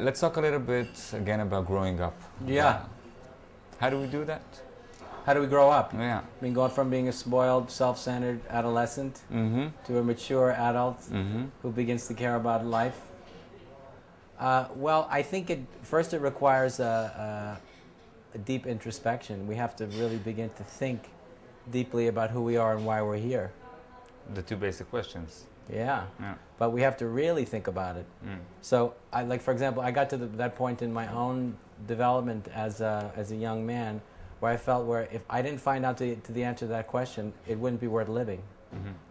let's talk a little bit again about growing up. Yeah. How do we do that? How do we grow up? Yeah. I mean, going from being a spoiled, self-centered adolescent to a mature adult who begins to care about life. Well, I think first it requires a deep introspection. We have to really begin to think deeply about who we are and why we're here. The two basic questions. Yeah. Yeah. But we have to really think about it. So, for example, I got to that point in my own development as a young man where I felt where if I didn't find out to the answer to that question, it wouldn't be worth living.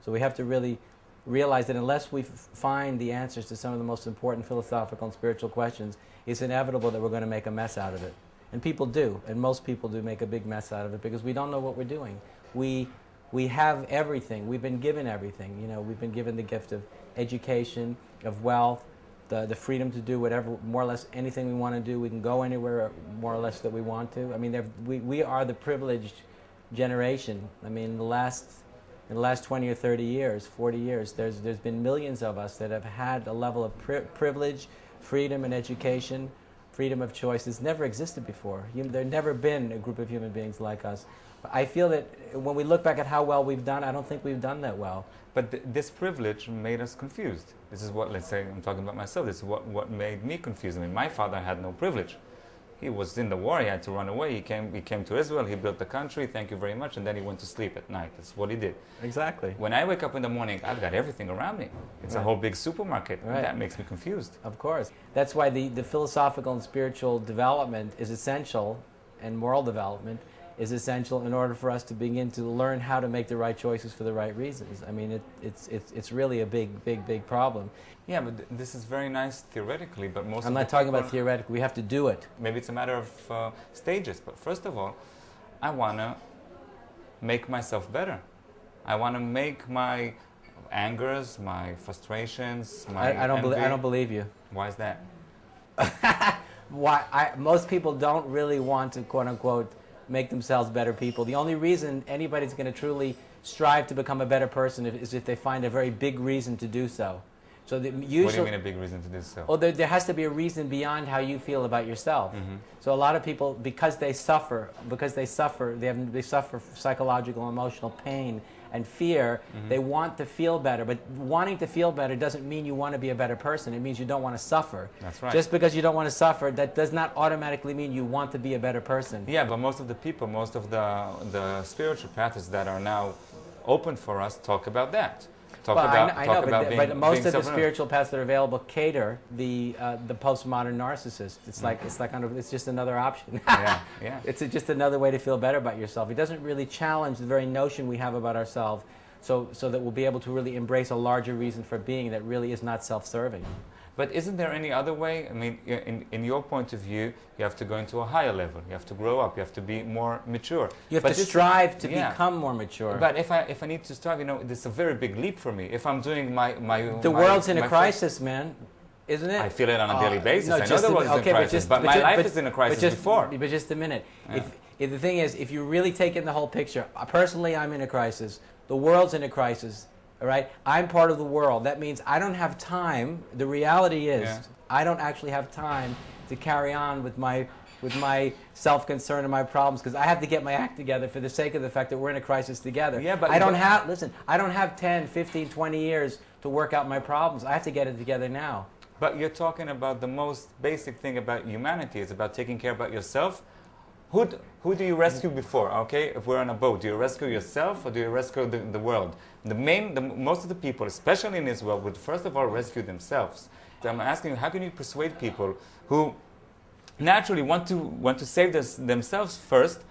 So we have to really realize that unless we find the answers to some of the most important philosophical and spiritual questions, it's inevitable that we're going to make a mess out of it. And people do, and most people do make a big mess out of it because we don't know what we're doing. We have everything. We've been given everything. You know, we've been given the gift of education, of wealth, the freedom to do whatever, more or less anything we want to do. We can go anywhere, more or less, that we want to. I mean, we are the privileged generation. I mean, in the last 20 or 30 years, 40 years, there's been millions of us that have had a level of privilege, freedom and education, freedom of choice that's never existed before. There's never been a group of human beings like us. I feel that when we look back at how well we've done, I don't think we've done that well. But this privilege made us confused. This is what, let's say, I'm talking about myself, this is what made me confused. I mean, my father had no privilege. He was in the war, he had to run away, he came to Israel, he built the country, thank you very much, and then he went to sleep at night. That's what he did. Exactly. When I wake up in the morning, I've got everything around me. It's a whole big supermarket. Right. That makes me confused. Of course. That's why the philosophical and spiritual development is essential, and moral development is essential in order for us to begin to learn how to make the right choices for the right reasons. I mean, it's really a big problem. Yeah, but this is very nice theoretically, but most I'm not talking about theoretically. We have to do it. Maybe it's a matter of stages, but first of all, I want to make myself better. I want to make my angers, my frustrations, my I don't believe you. Why is that? Most people don't really want to, quote unquote, make themselves better people. The only reason anybody's going to truly strive to become a better person is if they find a very big reason to do so. So usually, what do you mean a big reason to do so? Well, there has to be a reason beyond how you feel about yourself. So a lot of people, because they suffer psychological, emotional pain and fear, they want to feel better. But wanting to feel better doesn't mean you want to be a better person. It means you don't want to suffer. That's right. Just because you don't want to suffer, that does not automatically mean you want to be a better person. Yeah, but most of the people, most of the spiritual paths that are now open for us talk about that. But most of the spiritual paths that are available cater the postmodern narcissist. It's just another option. Yeah. It's just another way to feel better about yourself. It doesn't really challenge the very notion we have about ourselves, so that we'll be able to really embrace a larger reason for being that really is not self-serving. But isn't there any other way? I mean, in your point of view, you have to go into a higher level. You have to grow up. You have to be more mature. You have to strive to become more mature. But if I need to strive, this is a very big leap for me. If I'm doing the world's in a crisis, man, isn't it? I feel it on a daily basis. No, I know the world is in a crisis, but my life is in a crisis before. But just a minute. Yeah. If the thing is, if you really take in the whole picture, personally, I'm in a crisis. The world's in a crisis. All right, I'm part of the world. That means I don't have time. The reality is, I don't actually have time to carry on with my self-concern and my problems because I have to get my act together for the sake of the fact that we're in a crisis together. Yeah, but I don't have 10, 15, 20 years to work out my problems. I have to get it together now. But you're talking about the most basic thing about humanity. It's about taking care about yourself. Who do you rescue before? Okay, if we're on a boat, do you rescue yourself or do you rescue the world? Most of the people, especially in Israel, would first of all rescue themselves. So I'm asking you, how can you persuade people who naturally want to save themselves first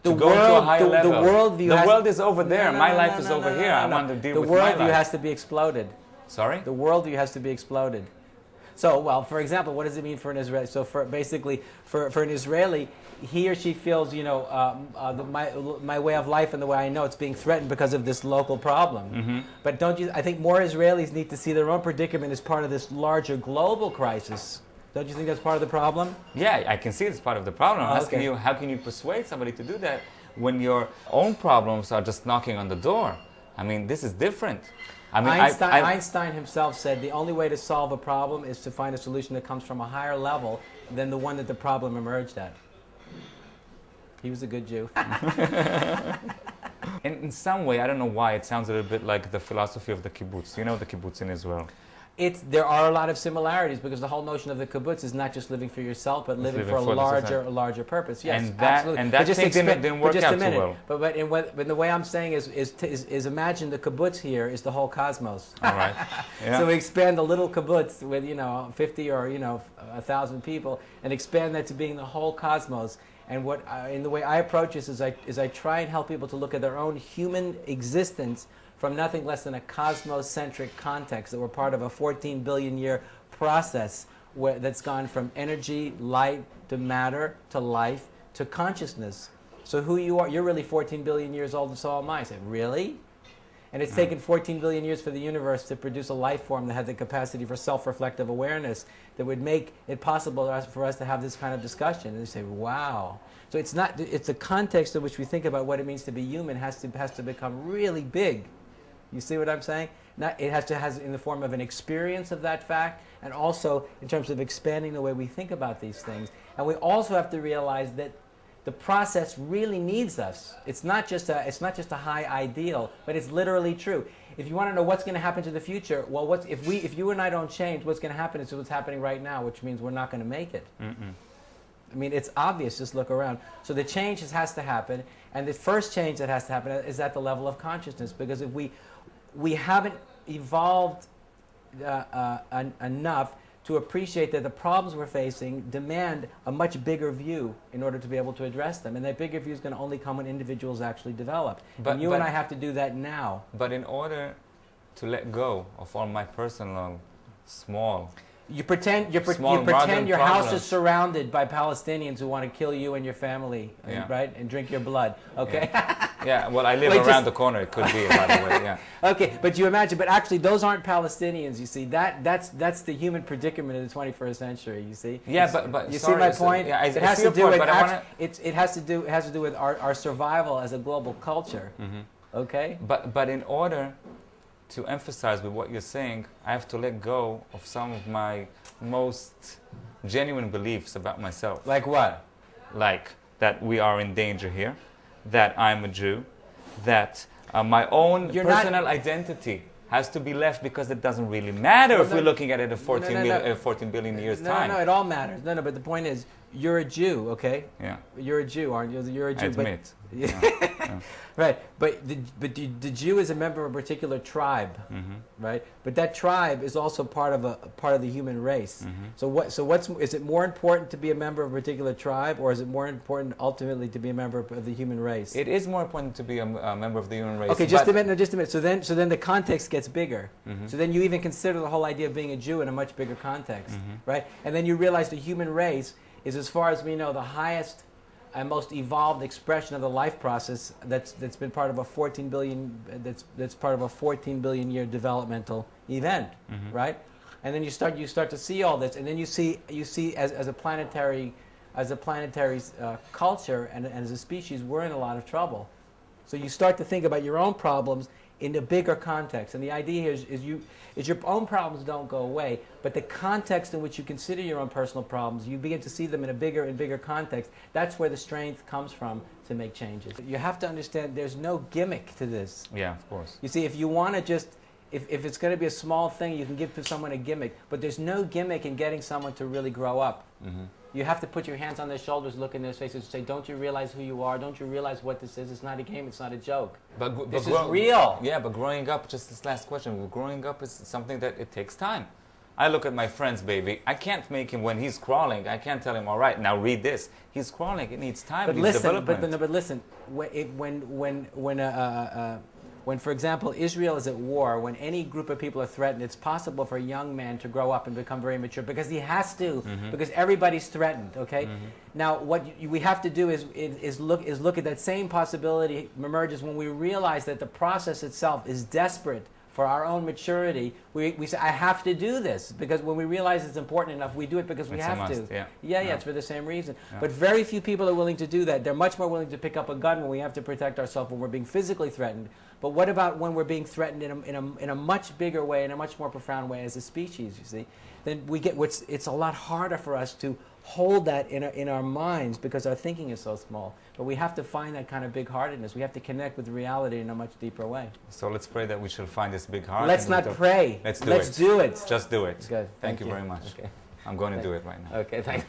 to go to a higher level? The world is over there. My life is over here. I want to deal with my life. The worldview has to be exploded. Sorry? The worldview has to be exploded. So, well, for example, what does it mean for an Israeli? So, for an Israeli, he or she feels, my way of life and the way I know it's being threatened because of this local problem. But I think more Israelis need to see their own predicament as part of this larger global crisis. Don't you think that's part of the problem? Yeah, I can see it's part of the problem. I'm asking you, how can you persuade somebody to do that when your own problems are just knocking on the door? I mean, this is different. I mean, Einstein himself said the only way to solve a problem is to find a solution that comes from a higher level than the one that the problem emerged at. He was a good Jew. in some way, I don't know why, it sounds a little bit like the philosophy of the kibbutz. You know the kibbutz in Israel. There are a lot of similarities because the whole notion of the kibbutz is not just living for yourself, but living for a larger purpose. Yes, absolutely. And that thing didn't work out too well. But the way I'm saying is imagine the kibbutz here is the whole cosmos. All right. Yeah. So we expand the little kibbutz with 50 or 1,000 people, and expand that to being the whole cosmos. And in the way I approach this is I try and help people to look at their own human existence from nothing less than a cosmocentric context, that we're part of a 14 billion year process that's gone from energy, light, to matter, to life, to consciousness. So who you are, you're really 14 billion years old, and so am I. I said, really? And it's taken 14 billion years for the universe to produce a life form that had the capacity for self-reflective awareness that would make it possible for us to have this kind of discussion. And they say, wow. So it's the context in which we think about what it means to be human has to become really big. You see what I'm saying? It has in the form of an experience of that fact, and also in terms of expanding the way we think about these things. And we also have to realize that the process really needs us. It's not just a high ideal, but it's literally true. If you want to know what's going to happen to the future, well, if you and I don't change, what's going to happen is what's happening right now, which means we're not going to make it. I mean, it's obvious. Just look around. So the change has to happen, and the first change that has to happen is at the level of consciousness, because if we haven't evolved enough to appreciate that the problems we're facing demand a much bigger view in order to be able to address them. And that bigger view is going to only come when individuals actually develop. And you and I have to do that now. But in order to let go of all my personal, small... You pretend your house is surrounded by Palestinians who want to kill you and your family, right? And drink your blood, okay? Yeah, well, I live around the corner. It could be, by the way, yeah. Okay, but you imagine, but actually those aren't Palestinians, you see. That's the human predicament of the 21st century, you see. Yeah, but you see my point? Yeah, it has to do with it has to do with our survival as a global culture. Okay? But in order to emphasize with what you're saying, I have to let go of some of my most genuine beliefs about myself. Like what? Like that we are in danger here, that I'm a Jew, that my own personal identity has to be left because it doesn't really matter if we're looking at it in 14 billion years' time. No, it all matters. No, but the point is, you're a Jew, okay? Yeah. You're a Jew, aren't you? You're a Jew. I admit. Right, but the Jew is a member of a particular tribe, right? But that tribe is also part of the human race. So is it more important to be a member of a particular tribe, or is it more important ultimately to be a member of the human race? It is more important to be a member of the human race. Okay, just a minute. So then the context gets bigger. So then you even consider the whole idea of being a Jew in a much bigger context, right? And then you realize the human race is, as far as we know, the highest and most evolved expression of the life process that's been part of a 14 billion that's part of a 14 billion year developmental event, right? And then you start to see all this, and then you see as a planetary culture and as a species, we're in a lot of trouble. So you start to think about your own problems in a bigger context, and the idea here is your own problems don't go away, but the context in which you consider your own personal problems, you begin to see them in a bigger context. That's where the strength comes from to make changes. You have to understand there's no gimmick to this. Yeah, of course. You see, if you want to just, if it's going to be a small thing, you can give to someone a gimmick, but there's no gimmick in getting someone to really grow up. You have to put your hands on their shoulders, look in their faces, and say, don't you realize who you are? Don't you realize what this is? It's not a game, it's not a joke. But this is real. Yeah, but growing up, just this last question, growing up is something that it takes time. I look at my friend's baby. I can't make him, when he's crawling, I can't tell him, all right, now read this. He's crawling, it needs time, it needs development. But listen, when, for example, Israel is at war, when any group of people are threatened, it's possible for a young man to grow up and become very mature, because he has to, because everybody's threatened, okay? Now, what we have to do is look at that same possibility emerges when we realize that the process itself is desperate for our own maturity. We say, I have to do this, because when we realize it's important enough, we do it because we have to. Yeah, it's for the same reason. Yeah. But very few people are willing to do that. They're much more willing to pick up a gun when we have to protect ourselves, when we're being physically threatened. But what about when we're being threatened in a much bigger way, in a much more profound way as a species, you see? Then we get, it's a lot harder for us to hold that in our minds because our thinking is so small. But we have to find that kind of big-heartedness. We have to connect with reality in a much deeper way. So let's pray that we shall find this big heart. Let's not pray. Let's do Let's it. do it. Just do it. Good. Thank you very much. Okay. I'm going to do it right now. Okay, thanks.